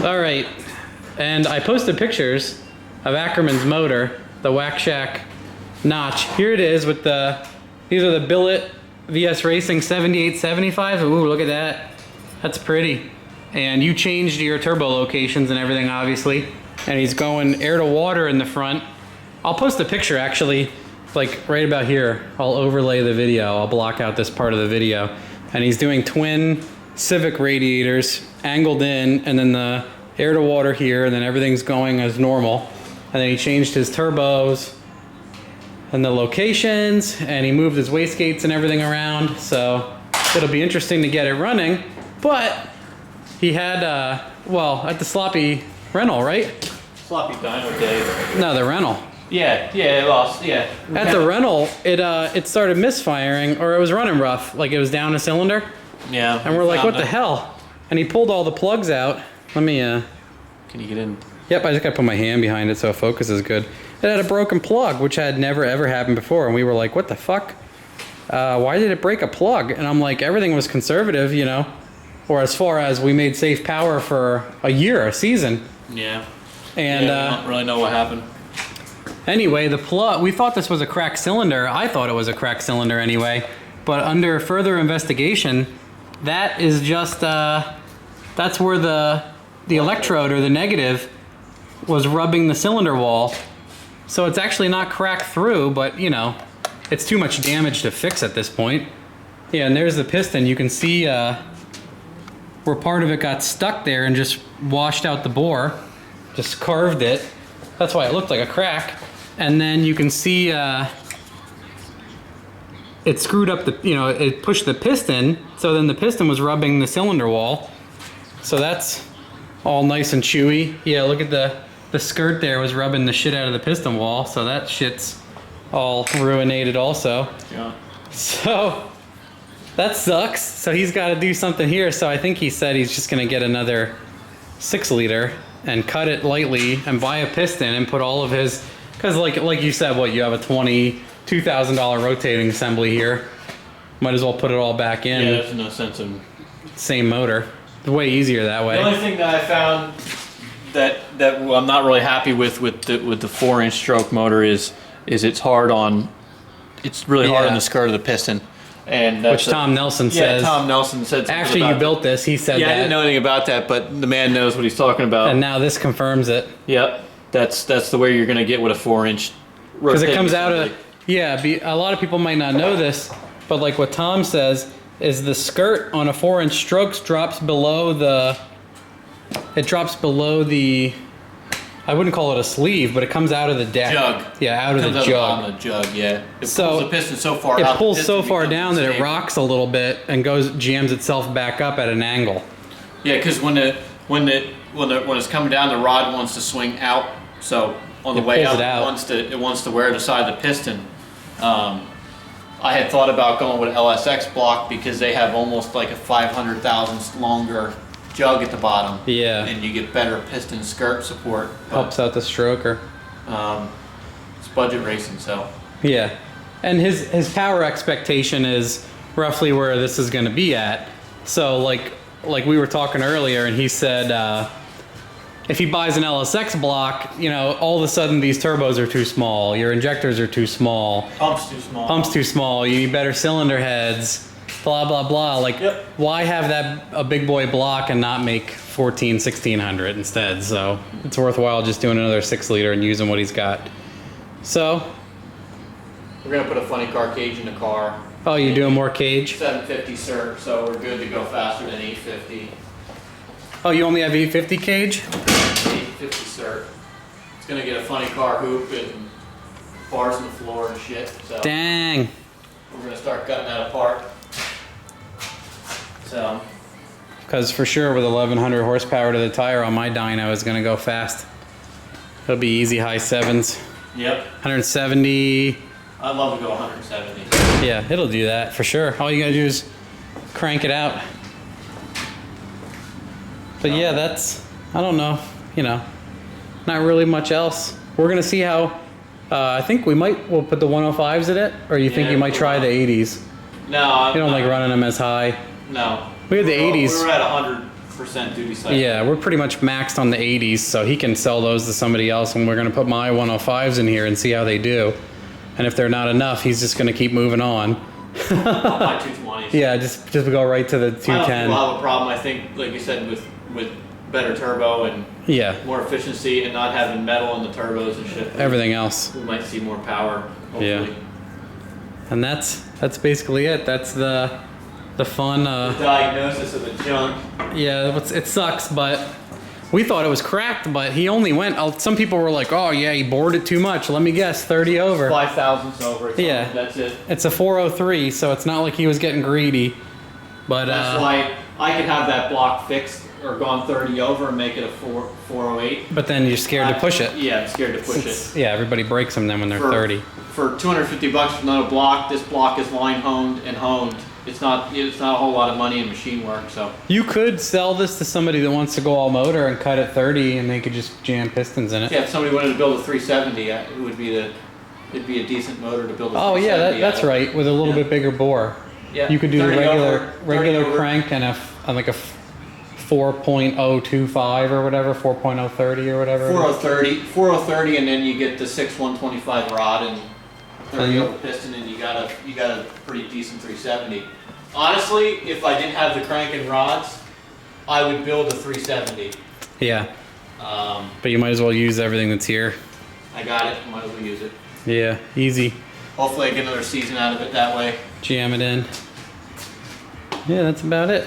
All right, and I posted pictures of Ackerman's motor, the Whack Shack notch. Here it is with these are the Billet VS Racing 7875. Ooh, look at that. That's pretty. And you changed your turbo locations and everything, obviously. And he's going air to water in the front. I'll post a picture, actually, like right about here. I'll overlay the video. I'll block out this part of the video. And he's doing twin Civic radiators angled in, and then the air to water here, and then everything's going as normal. And then he changed his turbos and the locations, and he moved his wastegates and everything around. So it'll be interesting to get it running. But he had, well, at the sloppy rental, right? Sloppy dyno day. No, the rental. Yeah, it lost, yeah. At the rental, it started misfiring, or it was running rough, like it was down a cylinder. Yeah. And we're like, what the hell? And he pulled all the plugs out. Let me, Can you get in? Yep, I just gotta put my hand behind it so focus is good. It had a broken plug, which had never ever happened before, and we were like, what the fuck? Why did it break a plug? And I'm like, everything was conservative, you know? Or as far as we made safe power for a year, a season. Yeah. And we don't really know what happened. Anyway, the plug, we thought this was a cracked cylinder. I thought it was a cracked cylinder anyway. But under further investigation, that is just, that's where the electrode or the negative was rubbing the cylinder wall. So it's actually not cracked through, but you know, it's too much damage to fix at this point. Yeah, and there's the piston. You can see where part of it got stuck there and just washed out the bore, just carved it. That's why it looked like a crack. And then you can see it screwed up the, you know, it pushed the piston, so then the piston was rubbing the cylinder wall. So that's all nice and chewy. Yeah, look at the skirt there was rubbing the shit out of the piston wall, so that shit's all ruinated also. Yeah. So that sucks. So he's got to do something here. So I think he said he's just gonna get another 6-liter and cut it lightly and buy a piston and put all of his, because like you said, what, you have a $22,000 rotating assembly here. Might as well put it all back in. Yeah, there's no sense in... Same motor. It's way easier that way. The only thing that I found that I'm not really happy with the 4-inch stroke motor is it's hard on, it's really hard on the skirt of the piston. And that's which Tom Nelson says. Yeah, Tom Nelson said something after you built this, he said that. Yeah, I didn't know anything about that, but the man knows what he's talking about. And now this confirms it. Yep, that's the way you're gonna get with a 4-inch. Because it comes out of, yeah, a lot of people might not know this, but like what Tom says is the skirt on a 4-inch strokes drops below the, I wouldn't call it a sleeve, but it comes out of the deck. Jug. Yeah, out of the jug. The jug, yeah. It so pulls the piston so far it out. It pulls so far down that it rocks a little bit and jams itself back up at an angle. Yeah, because when it's coming down, the rod wants to swing out. So on the way up, it wants to wear the side of the piston. I had thought about going with LSX block because they have almost like a 500 thousandths longer jug at the bottom. Yeah. And you get better piston skirt support. Helps out the stroker. It's budget racing, so. Yeah. And his power expectation is roughly where this is going to be at. So like we were talking earlier, and he said if he buys an LSX block, you know, all of a sudden these turbos are too small, your injectors are too small, Pump's too small. Pump's too small, you need better cylinder heads, blah blah blah. Like, yep. Why have a big boy block and not make 1600 instead? So it's worthwhile just doing another 6-liter and using what he's got. So we're gonna put a funny car cage in the car. Oh, you're doing more cage? 750 cert, so we're good to go faster than 850. Oh, you only have 850 cage? 850 cert. It's gonna get a funny car hoop and bars in the floor and shit. So dang. We're gonna start cutting that apart. So. Because for sure with 1100 horsepower to the tire on my dyno is gonna go fast. It'll be easy high 7s. Yep. 170. I'd love to go 170. Yeah, it'll do that for sure. All you gotta do is crank it out. But yeah, that's, I don't know, you know, not really much else. We're gonna see how, I think we'll put the 105s in it, or you think you might try the 80s? No. You don't like running them as high? No. We had the 80s. We were at 100 percent duty cycle. Yeah, we're pretty much maxed on the 80s, so he can sell those to somebody else, and we're gonna put my 105s in here and see how they do. And if they're not enough, he's just gonna keep moving on. I'll buy 220s. Yeah, just go right to the I don't 210. think we'll have a problem. I think, like you said, with better turbo and Yeah, more efficiency and not having metal in the turbos and shit. everything else. We might see more power, hopefully. Yeah. And that's basically it. That's the fun. The diagnosis of the junk. Yeah, it sucks, but we thought it was cracked, but he only went. Some people were like, "Oh yeah, he bored it too much." Let me guess, 30 over. 5 thousandths over. Yeah, That's it. It's a 403, so it's not like he was getting greedy. But That's why I could have that block fixed or gone 30 over and make it a 408. But then you're scared to push it. Yeah, I'm scared to push it. Yeah, everybody breaks them then when they're 30. For $250 for another block, this block is line honed and honed. It's not a whole lot of money in machine work, so. You could sell this to somebody that wants to go all motor and cut it 30, and they could just jam pistons in it. Yeah, if somebody wanted to build a 370, it'd be a decent motor to build a 370. Oh yeah, that's right, with a little bit bigger bore. Yeah. You could do the 30 regular over. crank and like a 4.025 or whatever, 4.030 or whatever. 4030, and then you get the 6/125 rod and 30 over piston, and you got a pretty decent 370. Honestly, if I didn't have the crank and rods, I would build a 370. Yeah. But you might as well use everything that's here. I got it. Might as well use it. Yeah, easy. Hopefully, I get another season out of it that way. Jam it in. Yeah, that's about it.